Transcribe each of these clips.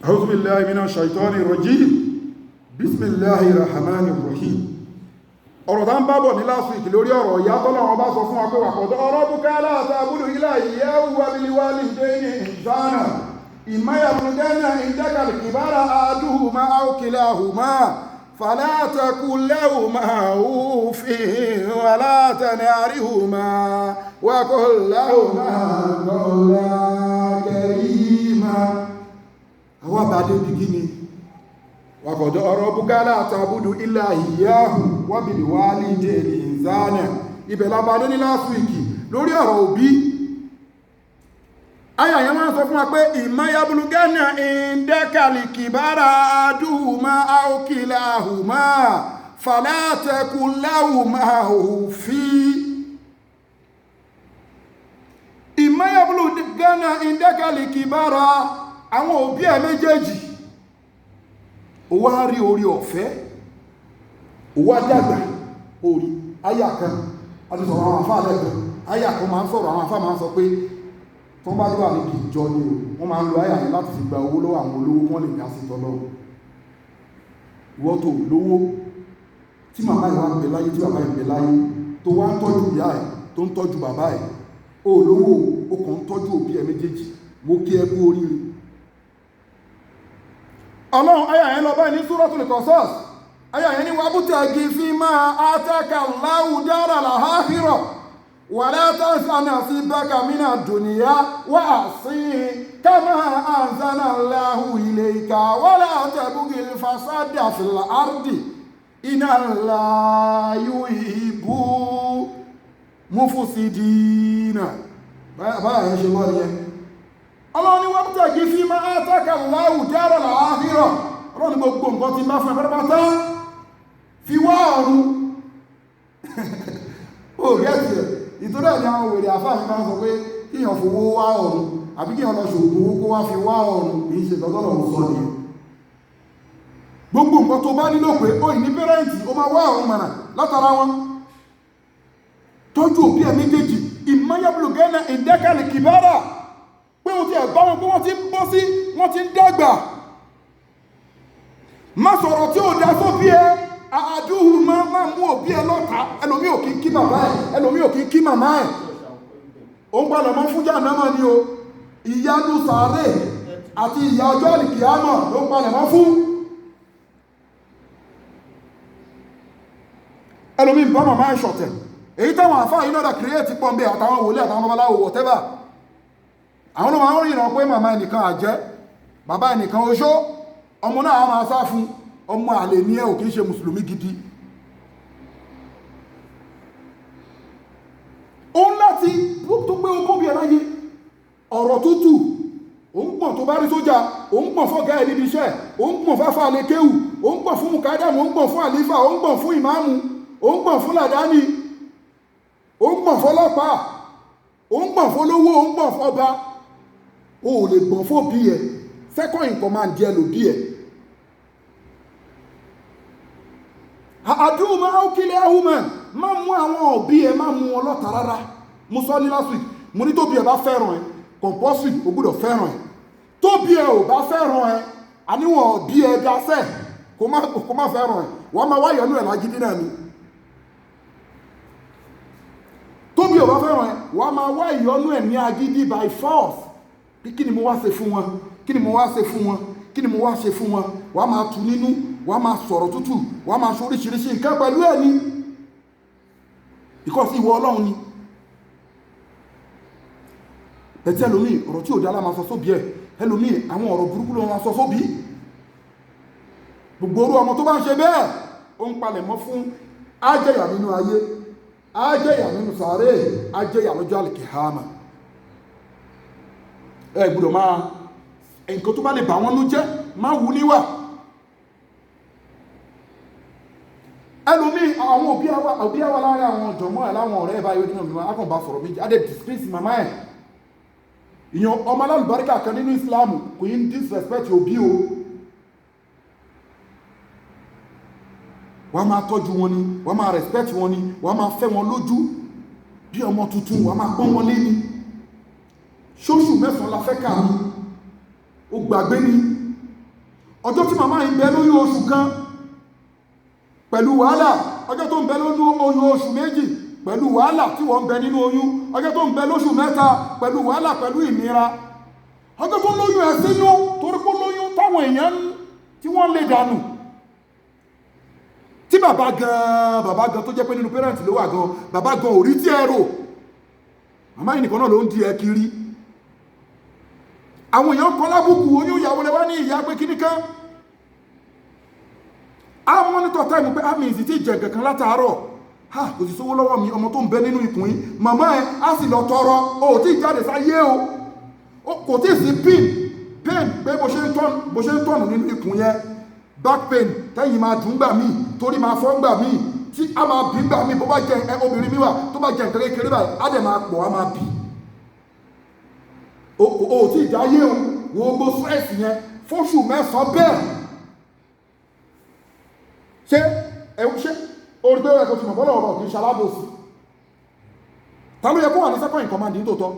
أعوذ بالله من الشيطان الرجيم بسم الله الرحمن الرحيم. ọ̀rọ̀ tá ń bá bọ̀ ní last week lórí ọ̀rọ̀ ìyá tọ́lọ́wọ́ bá sọ fún wa pé wà qada rabbuka alla ta'budu illa iyyahu wa bil walidayni ihsana imma yablughanna indaka al-kibara ahaduhuma aw kilahuma fala taqul lahuma uffin wa la tanharhuma wa qul lahuma qawlan karima. àwọn àbádé bí gíní wa qada rabbuka alla ta'budu illa iyyahu wa bil walidayni ihsana. ibẹ̀ labadé ní last week lórí ọ̀rọ̀ òbí. Aya yẹn máa sọ fún wa pé imma yablughanna indaka al-kibara ahaduhuma aw kilahuma fala taqul lahuma uffin. Imma yablughanna indaka al-kibara, àwọn òbí ẹ̀ méjèèjì ó wá rí orí ọ̀fẹ́, ó wá dàgbà orí. Aya kan a ti sọ̀rọ̀ àwọn àfáà lẹ́gbẹ̀ẹ́, aya kan máa ń sọ̀rọ̀ àwọn àfáà máa ń sọ pé tó bá lọ́wà ní kìí jọ ní o wọ́n máa ń lo ayà ní láti fi gba owó lọ́wọ́ àwọn olówó wọ́n lè dá sí tọ́lọ́wọ́. ìwọ́n tó lówó tí màmá ìwà ń bẹ láyé tí bàbá ìbẹ láyé tó wá ń tọ́jú ìyá ẹ̀ tó ń tọ́jú bàbá ẹ̀ ó lówó ó kàn ń tọ́jú òbí ẹ̀ méjèèjì, mo kí ẹ kú oríire. ọlọ́run ayà yẹn lọ báyìí ní Suratul Qasas, ayà yẹn ní wabtaghi fima ataka Allahu daral akhirah ولا تنس نصيبك من الدنيا وأحسن كما أحسن الله إليك ولا تبغ الفساد في الأرض إن الله يحب المفسدين. báyà ṣe wọ́n yẹn ọlọ́run ni wabtaghi fima ataka Allahu daral akhirah. ọlọ́run ni gbogbo nǹkan ti máa fún ẹ pátápátá fi wá ọ̀run. ó gẹ́ẹ̀tì ẹ̀ ìtòrí ẹ̀dá àwọn òwèrè àfáàmì máa ń sọ pé kíyàn fowó wá ọ̀run àbí kíyàn lọ ṣògbò owó kó wá fi wá ọ̀run kìí ṣe tọ́tọ́lọ̀ sọ ní gbogbo nǹkan tó bá nílò pé ó ìní pẹ́rẹ́ǹtì ó máa wá ọ̀run mọ̀nà látara wọn. tọ́jú òbí ẹ̀ méjèèjì imma yablughanna indaka al-kibara, pé o ti ẹ̀bá wọn pé wọ́n ti ń bọ́ sí wọ́n ti ń dàgbà. má sọ̀rọ̀ tí ó dá sóbí ẹ àdúhù máa mú òbí ẹ lọ́ta. ẹlòmí ò kí kí bàbá ẹ̀, ẹlòmí ò kí kí màmá ẹ̀. ó ń palẹ̀ mọ́ fún jàǹdàmọ́ ni o, ìyanu sàárè àti ìyà ọjọ́ ìkìyámọ̀ ló ń palẹ̀ mọ́ fún. ẹlòmí bá màmá ẹ̀ ṣọ̀tẹ̀, èyí táwọn àfáà yìí lọ́dà kìrìyètì pọ̀ ń bẹ àtàwọn wòlé àtàwọn babaláwo whatever. àwọn ló máa ń rìnà pé màmá ẹnìkan àjẹ́, bàbá ẹnìkan oṣó, ọmọ náà máa sá fún ọmọ àlè ní ẹ ò kìí ṣe mùsùlùmí gidi. ó ń láti tó pé ogún bí ẹláyé ọ̀rọ̀ tútù, ó ń pọ̀n tó bá rí sójà, ó ń pọ̀n fọ́gá ẹ̀ níbi iṣẹ́, ó ń pọ̀n fáfá alékéwù, ó ń pọ̀n fún mùkádàmù, ó ń pọ̀n fún àlífà, ó ń pọ̀n fún ìmáàmù, ó ń pọ̀n fún làdáni, ó ń pọ̀n fọ́lọ́pàá, ó ń pọ̀n fólówó, ó ń pọ̀n fọ́ba. ó lè gbọ̀n fó bí ẹ, second in command jẹ́ lò bí ẹ. àdúrà máa ń kílẹ̀ ahùmẹ̀ má mú àwọn òbí ẹ má mú wọn lọ́ta rárá. mo sọ ní last week, mo ní tóbi ẹ bá fẹ́ràn ẹ compulsory o gbọ́dọ̀ fẹ́ràn ẹ. tóbi ẹ ò bá fẹ́ràn ẹ àníwọ̀n òbí ẹ dáṣẹ́ kó má fẹ́ràn ẹ, wọ́n máa wá ìyọnú ẹ̀ lágídí náà ni. tóbi ẹ ò bá fẹ́ràn ẹ wọ́n máa wá ìyọnú ẹ̀ ní agídí by force. kí ni mo wá ṣe fún wọn, kí ni mo wá ṣe fún wọn, kí ni mo wá ṣe fún wọn. wọ́n máa tu nínú, wọ́n máa sọ̀rọ̀ tútù, wọ́n máa ṣoríṣiríṣi nǹkan pẹ̀lú ẹ̀ ní because ìwọ Ọlọ́run ni. ẹ̀tí ẹlòmí ọ̀rọ̀ tí ò dá láma sọ sóbí ẹ̀, ẹlòmí àwọn ọ̀rọ̀ burúkú ló máa sọ sóbí. gbogbo orú ọmọ tó bá ń ṣe bẹ́ẹ̀ ó ń palẹ̀ mọ́ fún ájẹ̀yà nínú ayé, ájẹ̀yà nínú sàárè, ájẹ̀yà lọ́jọ́ àlìkìhámà. ẹ gbọ́dọ̀ máa nǹkan tó bá lè bà wọ́n ló jẹ́ má wù níwà. ẹlòmí àwọn òbí àwa láàrin àwọn ọ̀jọ̀mọ́ ẹ̀ láwọn ọ̀rẹ́ ẹ̀bá ìwé nínú ìwọ̀n akọ̀bá sọ̀rọ̀ méjì adé disgrace mama ẹ̀. ìyàn ọmọ alálùbáríkà kan nínú Islam kò yí ń disrespect òbí o. wọ́n máa tọ́jú wọn ni, wọ́n máa respect wọn ni, wọ́n máa fẹ́ wọn lójú bí ọmọ tuntun, wọ́n máa pọ́n wọn lé ní. ṣóṣù mẹ́sàn-án la fẹ́ kà ní ó gbàgbé ní ọjọ́ tí màmá yìí ń bẹ lóyún oṣù kan pẹ̀lú wàhálà, ọjọ́ tó ń bẹ lóyún oṣù méjì pẹ̀lú wàhálà tí wọ́n ń bẹ nínú oyún, ọjọ́ tó ń bẹ lóṣù mẹ́ta pẹ̀lú wàhálà pẹ̀lú ìnira, ọjọ́ tó lóyún ẹ̀ sínú torí pé lóyún táwọn èèyàn tí wọ́n lè dànù, tí bàbá gan tó jẹ́ pé nínú parent ló wà gan, bàbá gan ò rí tí ẹ rò, màmá yìí nìkan náà ló ń di ẹ kiri. Àwọn èèyàn kọ́ lábùkù oyún ìyàwó lẹ́wà ní ìyá pé kíní kan, a monitor time pé àmì ìsì tí jẹ kankan látàárọ̀, kò sì sówó lọ́wọ́ mi, ọmọ tó ń bẹ nínú ikùn yìí, màmá ẹ á sì lọ tọrọ, o tí jáde sáyé o, kò tí sí pain pé bó ṣe ń tọ̀nù nínú ikùn yẹn, back pain tẹ́yìn máa dùn gbà míì, torí máa fọ́ gbà míì, tí a máa bí gbà míì, bó bá jẹ obìnrin mi wà tó bá jẹ nǹkan kékeré báyìí á dẹ̀ máa pọ̀, á máa bì. O tí ìdáyé wo gbó stress yẹn fóṣù mẹ́sàn-án bẹ́ẹ̀. Ṣé orí pé ẹ̀kọ́ ti mọ̀ bọ́lọ̀ ọ̀rọ̀ kìí ṣalábòsí? Ta ló yẹ kó wà ní second in command ní tòótọ́?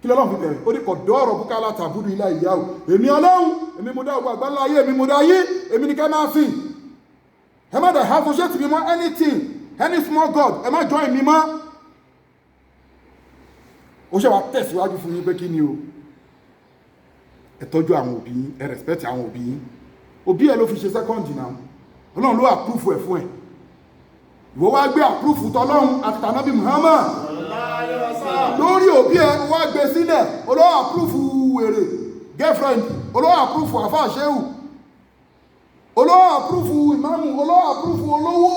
Kí lọ́lọ́run fi bẹ̀rẹ̀? Ó ní kọ̀ dọ́ọ̀rọ̀ búkà látàbúdú ilá ìyáwó. Èmi Ọlọ́run, èmi mo dá ọgbà àgbáńlá ayé, èmi mo dá ayé, èmi ní kẹ́ máa sìn. Ẹ má dà associate mi mọ́ anything, any small god, ẹ má join mi mọ́. Ó ṣe wá tẹ̀síwájú fún yín pé kí ni o? Ẹ tọ́jú àwọn òbí yín, ẹ respect àwọn òbí yín. Òbí ẹ ló fi ṣe second náà. Ọlọ́run ló approve ẹ̀ fún ẹ̀. Ìwọ wá gbé approve tọ́lọ́run àti tànábì Muhammad lórí òbí ẹ, wá gbé sílẹ̀, olówó approve wèrè girlfriend, olówó approve àfáà ṣéhù, olówó approve ìmáàmù, olówó approve olówó.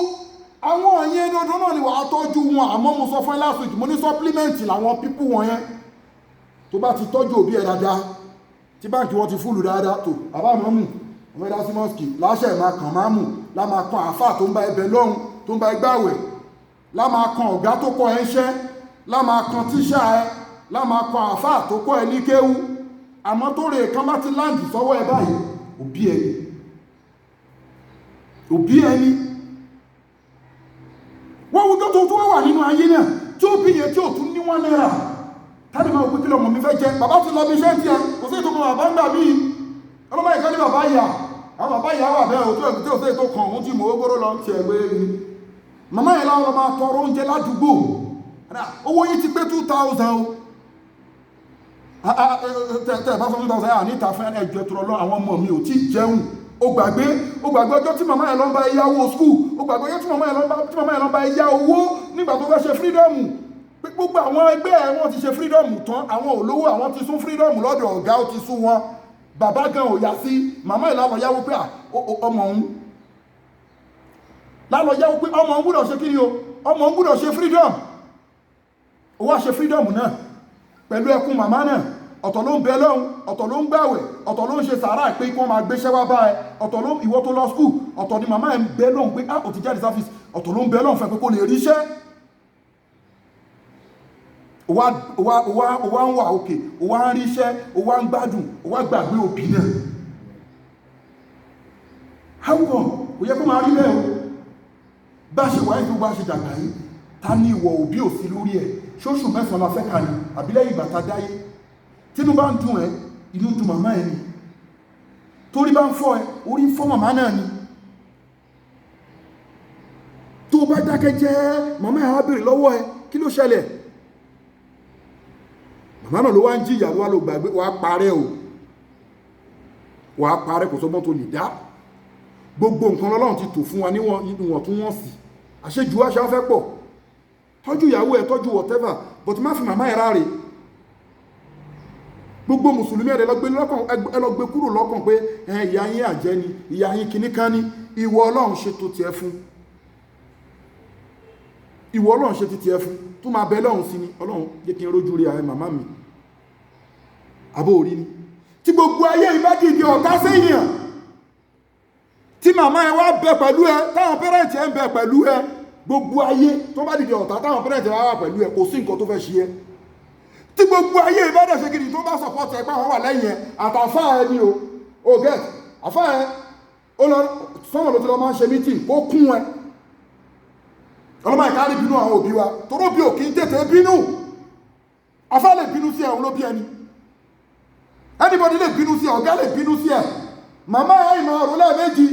Àwọn ọ̀yẹ́ dandan náà ni wà á tọ́jú wọn, àmọ́ mo sọ fún ẹ last week, mo ní supplement làwọn pípù wọn yẹn. Tó bá ti tọ́jú òbí ẹ dáadáa, tí báńkì wọn ti fúlù dáadáa tó, bàbá mọ́mù ọmọ ẹ̀dá sí mọ́sùkì láṣẹ máa kàn máa mù, lá máa kan àfáà tó ń bá ẹbẹ̀ lọ́hun, tó ń bá ẹgbàwẹ̀, lá máa kan ọ̀gá tó kọ́ ẹ iṣẹ́, lá máa kan tíṣà ẹ, lá máa kan àfáà tó kọ́ ẹ ní kéwú. Àmọ́ tó rè kan bá ti láǹdì sọ́wọ́ ẹ báyìí, òbí ẹni wọ́n wú tó wà nínú ayé náà tí ó bí yẹ tí ó tún ní wọ́n náírà tàbí máa òpin kílọ̀ mọ̀ mi fẹ́ jẹ, bàbá ti lọ bí iṣẹ́ tí ẹ kò sí ìtòkùn bàbá ń gbà bí ọlọ́mọ ìkan ní bàbá ìyà, àwọn bàbá ìyà wà bẹ́ẹ̀ òtún ẹ̀kùn tí ó sí ètò kan òun tí mò ó gbóró lọ ti ẹgbẹ́ rí. Màmá yẹn láwọn máa tọrọ oúnjẹ ládùúgbò, owó yìí ti pé 2000 tẹ́ bá sọ 2000 yà níta fún ẹjọ́ tó lọ, àwọn ọmọ mi ò tí jẹun. Ó gbàgbé ọjọ́ tí màmá yẹn lọ ń bá ẹyáwó skúù, ó gbàgbé ọjọ́ tí màmá yẹn lọ ń bá ẹyá owó nígbà tó fẹ́ ṣe frídọ́mù. Gbogbo àwọn ẹgbẹ́ ẹ̀ wọ́n ti ṣe frídọ́mù tán, àwọn olówó àwọn ti sún frídọ́mù lọ́dọ̀ ọ̀gá, ó ti sún wọn. Bàbá gan ò yá sí, màmá yẹn lálọ yáwó pé ọmọ òun lálọ yáwó pé ọmọ òun gbúdọ̀ ṣe kí ni o, ọmọ òun gbúdọ̀ ṣe frídọ́mù. Ó wá ṣe frídọ́mù náà pẹ̀lú ẹkún màmá náà. Ọ̀tọ̀ ló ń bẹ lọ́hun, ọ̀tọ̀ ló ń gbàwẹ̀, ọ̀tọ̀ ló ń ṣe sàárà pé kí wọ́n máa gbéṣẹ́ wá bá ẹ, ọ̀tọ̀ ló ìwọ tó lọ skúù, ọ̀tọ̀ ni màmá ẹ̀ ń bẹ lọ́hun pé ó ti jáde sáfíìsì, ọ̀tọ̀ ló ń bẹ lọ́hun fẹ́ pé kó lè ríṣẹ́. Ó wá ń wà òkè, ó wá ń ríṣẹ́, ó wá ń gbádùn, ó wá gbàgbé òbí náà. How come? Kò yẹ kó máa rí bẹ́ẹ̀ o. Bá ṣe wáyé tó bá ṣe dàgbà yìí, ta ní ìwọ òbí ò sí lórí ẹ̀? Ṣóṣù mẹ́sàn-án la fẹ́ kà ní, àbílẹ̀ ìgbà ta dáyé. Tínú bá ń dùn ẹ́, inú dùn màmá ẹ ni. Torí bá ń fọ́ ẹ, orí ń fọ́ màmá náà ni. Tó bá dákẹ́ jẹ́, màmá ẹ á bèèrè lọ́wọ́ ẹ, kí ló ṣẹlẹ̀? Màmá náà ló wá ń jí ìyàwó wa ló gbàgbé, wà á parẹ́ o. Wà á parẹ́ kò sọ́gbọ́n tó lè dá. Gbogbo nǹkan lọ́lọ́run ti tò fún wa níwọ̀ntúnwọ̀nsì. Àṣejù wa ṣe á fẹ́ pọ̀. Tọ́jú ìyàwó ẹ, tọ́jú whatever, but má fi màmá ẹ ráre. Gbogbo mùsùlùmí ẹ̀rẹ́ ẹlọgbé kúrò lọ́kàn pé ìyá yín àjẹ́ ni, ìyá yín kìníkan ní, ìwọ Ọlọ́run ṣe tó ti ẹ fún. Ìwọ Ọlọ́run ṣe ti ẹ fún, tó máa bẹ Ọlọ́run sí ni, Ọlọ́run jẹ́ kí n rójú rí ààrẹ màmá mi. Àbó orí ni. Tí gbogbo ayé ìbá dìde ọ̀tá séèyàn, tí màmá ẹ wá bẹ pẹ̀lú ẹ, táwọn pẹ́rẹ́ǹtì ẹ ń bẹ pẹ̀lú ẹ, gbogbo ayé tó bá dìde ọ̀tá táwọn pẹ́rẹ́ǹtì ẹ wá pẹ̀lú ẹ, kò sí nǹkan tó fẹ́ ṣe ẹ. Tí gbogbo ayé ìbádẹ̀ ṣe kìrì tó bá sọpọ̀tẹ̀ ẹgbẹ́ wọn wà lẹ́yìn ẹ̀, àtàfà ẹ ní o get àfà ẹ sọ́wọ́n ló ti lọ máa ń ṣe mítì ó kún ẹ ọlọ́mọ ìkárí bínú àwọn òbí wa toró bí òkín tètè bínú. Àfà lè bínú sí ẹ, òun ló bí ẹni, anybody lè bínú sí ẹ, ọ̀gá lè bínú sí ẹ, màmá ìmọ̀ àrò lẹ́ẹ̀mejì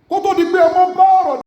kó tó di pé ọmọ bá